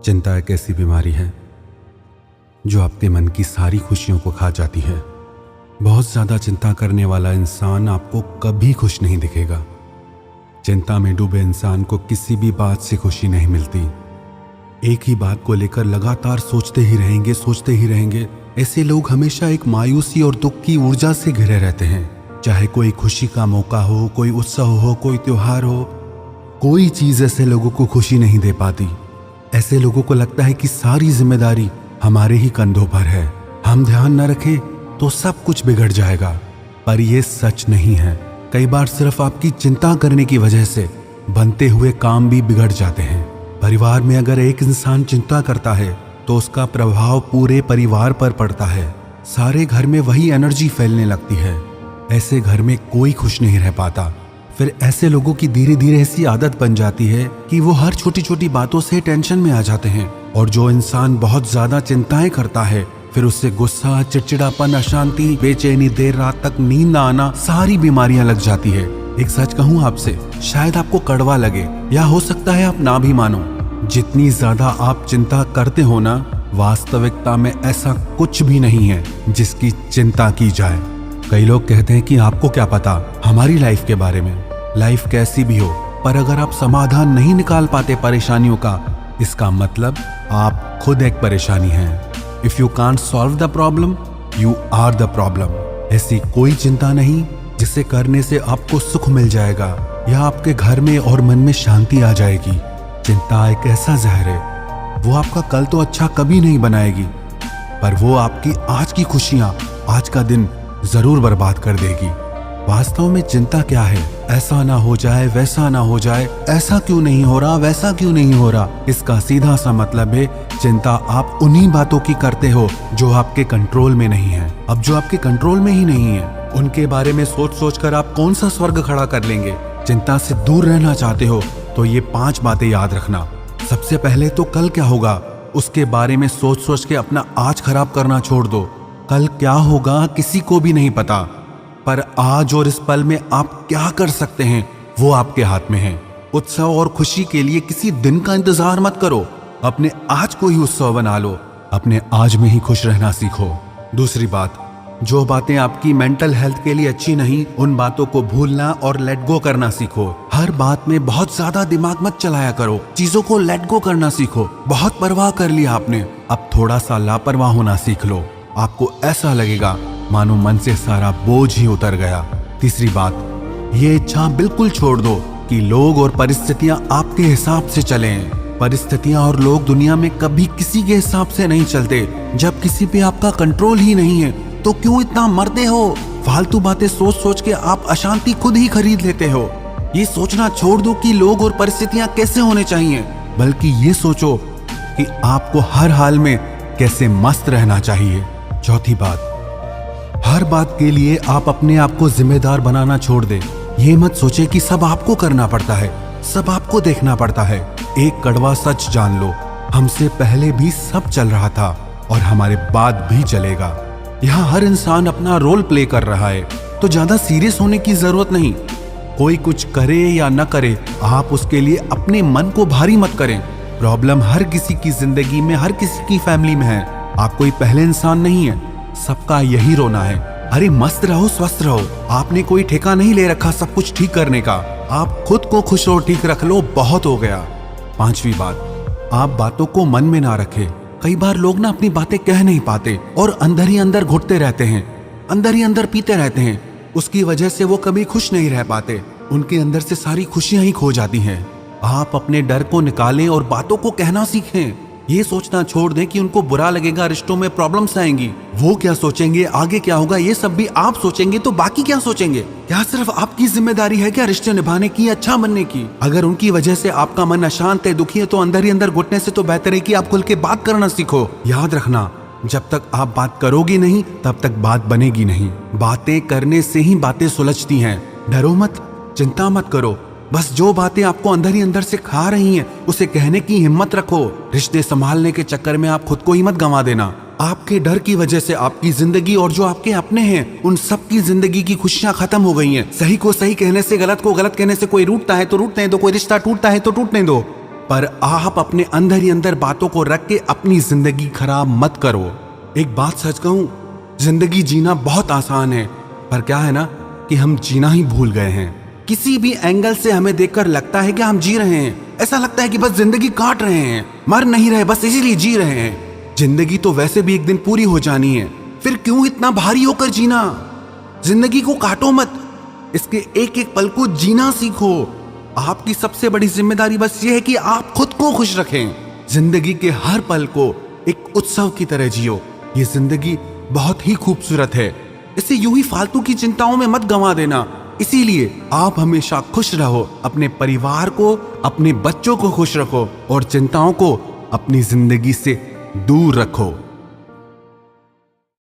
चिंता एक ऐसी बीमारी है जो आपके मन की सारी खुशियों को खा जाती है। बहुत ज्यादा चिंता करने वाला इंसान आपको कभी खुश नहीं दिखेगा। चिंता में डूबे इंसान को किसी भी बात से खुशी नहीं मिलती। एक ही बात को लेकर लगातार सोचते ही रहेंगे। ऐसे लोग हमेशा एक मायूसी और दुख की ऊर्जा से घिरे रहते हैं। चाहे कोई खुशी का मौका हो, कोई उत्सव हो, कोई त्योहार हो, कोई चीज ऐसे लोगों को खुशी नहीं दे पाती। ऐसे लोगों को लगता है कि सारी जिम्मेदारी हमारे ही कंधों पर है, हम ध्यान न रखें तो सब कुछ बिगड़ जाएगा। पर यह सच नहीं है। कई बार सिर्फ आपकी चिंता करने की वजह से बनते हुए काम भी बिगड़ जाते हैं। परिवार में अगर एक इंसान चिंता करता है तो उसका प्रभाव पूरे परिवार पर पड़ता है। सारे घर में वही एनर्जी फैलने लगती है। ऐसे घर में कोई खुश नहीं रह पाता। फिर ऐसे लोगों की धीरे धीरे ऐसी आदत बन जाती है कि वो हर छोटी छोटी बातों से टेंशन में आ जाते हैं। और जो इंसान बहुत ज्यादा चिंताएं करता है, फिर उससे गुस्सा, चिड़चिड़ापन, अशांति, बेचैनी, देर रात तक नींद न आना, सारी बीमारियां लग जाती है। एक सच कहूं आपसे, शायद आपको कड़वा लगे या हो सकता है आप ना भी मानो, जितनी ज्यादा आप चिंता करते हो ना, वास्तविकता में ऐसा कुछ भी नहीं है जिसकी चिंता की जाए। कई लोग कहते हैं कि आपको क्या पता हमारी लाइफ के बारे में, लाइफ कैसी भी हो। पर अगर आप समाधान नहीं निकाल पाते परेशानियों का, इसका मतलब आप खुद एक परेशानी हैं। If you can't solve the problem, you are the problem. ऐसी कोई चिंता नहीं जिसे करने से आपको सुख मिल जाएगा या आपके घर में और मन में शांति आ जाएगी। चिंता एक ऐसा जहर है, वो आपका कल तो अच्छा कभी नहीं बनाएगी, पर वो आपकी आज की खुशियां, आज का दिन जरूर बर्बाद कर देगी। वास्तव में चिंता क्या है? ऐसा ना हो जाए, वैसा ना हो जाए, ऐसा क्यों नहीं हो रहा, वैसा क्यों नहीं हो रहा। इसका सीधा सा मतलब है चिंता आप उन्हीं बातों की करते हो जो आपके कंट्रोल में नहीं है। अब जो आपके कंट्रोल में ही नहीं है, उनके बारे में सोच सोच कर आप कौन सा स्वर्ग खड़ा कर लेंगे। चिंता से दूर रहना चाहते हो तो ये 5 बातें याद रखना। सबसे पहले तो कल क्या होगा उसके बारे में सोच सोच के अपना आज खराब करना छोड़ दो। कल क्या होगा किसी को भी नहीं पता, पर आज और इस पल में आप क्या कर सकते हैं वो आपके हाथ में है। उत्सव और खुशी के लिए किसी दिन का इंतजार मत करो, अपने आज को ही उत्सव बना लो। अपने आज में ही खुश रहना सीखो। दूसरी बात, जो बातें आपकी मेंटल हेल्थ के लिए अच्छी नहीं, उन बातों को भूलना और लेट गो करना सीखो। हर बात में बहुत ज्यादा दिमाग मत चलाया करो, चीजों को लेट गो करना सीखो। बहुत परवाह कर लिया आपने, अब थोड़ा सा लापरवाह होना सीख लो। आपको ऐसा लगेगा मानो मन से सारा बोझ ही उतर गया। तीसरी बात, ये इच्छा बिल्कुल छोड़ दो कि लोग और परिस्थितियां आपके हिसाब से चलें। परिस्थितियां और लोग दुनिया में कभी किसी के हिसाब से नहीं चलते। जब किसी पे आपका कंट्रोल ही नहीं है तो क्यों इतना मरते हो? फालतू बातें सोच सोच के आप अशांति खुद ही खरीद लेते हो। ये सोचना छोड़ दो कि लोग और परिस्थितियां कैसे होने चाहिए, बल्कि ये सोचो कि आपको हर हाल में कैसे मस्त रहना चाहिए। चौथी बात, हर बात के लिए आप अपने आप को जिम्मेदार बनाना छोड़ दें। ये मत सोचे कि सब आपको करना पड़ता है, सब आपको देखना पड़ता है। एक कड़वा सच जान लो, हमसे पहले भी सब चल रहा था और हमारे बाद भी चलेगा। यहाँ हर इंसान अपना रोल प्ले कर रहा है, तो ज्यादा सीरियस होने की जरूरत नहीं। कोई कुछ करे या न करे, आप उसके लिए अपने मन को भारी मत करें। प्रॉब्लम हर किसी की जिंदगी में, हर किसी की फैमिली में है। आप कोई पहले इंसान नहीं है, सबका यही रोना है। अरे मस्त रहो, स्वस्थ रहो। आपने कोई ठेका नहीं ले रखा सब कुछ ठीक करने का। आप खुद को खुश और ठीक रख लो, बहुत हो गया। 5वीं बात, आप बातों को मन में ना रखें। कई बार लोग ना अपनी बातें कह नहीं पाते और अंदर ही अंदर घुटते रहते हैं, अंदर ही अंदर पीते रहते हैं। उसकी वजह से वो कभी खुश नहीं रह पाते। उनके अंदर से सारी खुशियां ही खो जाती हैं। आप अपने डर को निकालें और बातों को कहना सीखें। ये सोचना छोड़ दें कि उनको बुरा लगेगा, रिश्तों में प्रॉब्लम्स आएंगी, वो क्या सोचेंगे, आगे क्या होगा, ये सब भी आप सोचेंगे तो बाकी क्या सोचेंगे? क्या सिर्फ आपकी जिम्मेदारी है क्या रिश्ते निभाने की, अच्छा बनने की? अगर उनकी वजह से आपका मन अशांत है, दुखी है, तो अंदर ही अंदर घुटने से तो बेहतर है कि आप खुल के बात करना सीखो। याद रखना, जब तक आप बात करोगी नहीं तब तक बात बनेगी नहीं। बातें करने से ही बातें सुलझती हैं। डरो मत, चिंता मत करो, बस जो बातें आपको अंदर ही अंदर से खा रही हैं उसे कहने की हिम्मत रखो। रिश्ते संभालने के चक्कर में आप खुद को ही मत गंवा देना। आपके डर की वजह से आपकी जिंदगी और जो आपके अपने हैं उन सब की जिंदगी की खुशियां खत्म हो गई हैं। सही को सही कहने से, गलत को गलत कहने से कोई रूठता है तो रूठने दो, कोई रिश्ता टूटता है तो टूटने दो। पर आप अपने अंदर ही अंदर बातों को रख के अपनी जिंदगी खराब मत करो। एक बात सच कहूं, जिंदगी जीना बहुत आसान है, पर क्या है ना कि हम जीना ही भूल गए हैं। किसी भी एंगल से हमें देखकर लगता है कि हम जी रहे हैं, ऐसा लगता है कि बस जिंदगी काट रहे हैं, मर नहीं रहे, बस इसीलिए जी रहे हैं। जिंदगी तो वैसे भी एक दिन पूरी हो जानी है, फिर क्यों इतना भारी होकर जीना। जिंदगी को काटो मत, इसके एक एक पल को जीना सीखो। आपकी सबसे बड़ी जिम्मेदारी बस ये है कि आप खुद को खुश रखें। जिंदगी के हर पल को एक उत्सव की तरह जियो। ये जिंदगी बहुत ही खूबसूरत है, इसे यूं ही फालतू की चिंताओं में मत गंवा देना। इसीलिए आप हमेशा खुश रहो, अपने परिवार को, अपने बच्चों को खुश रखो और चिंताओं को अपनी जिंदगी से दूर रखो।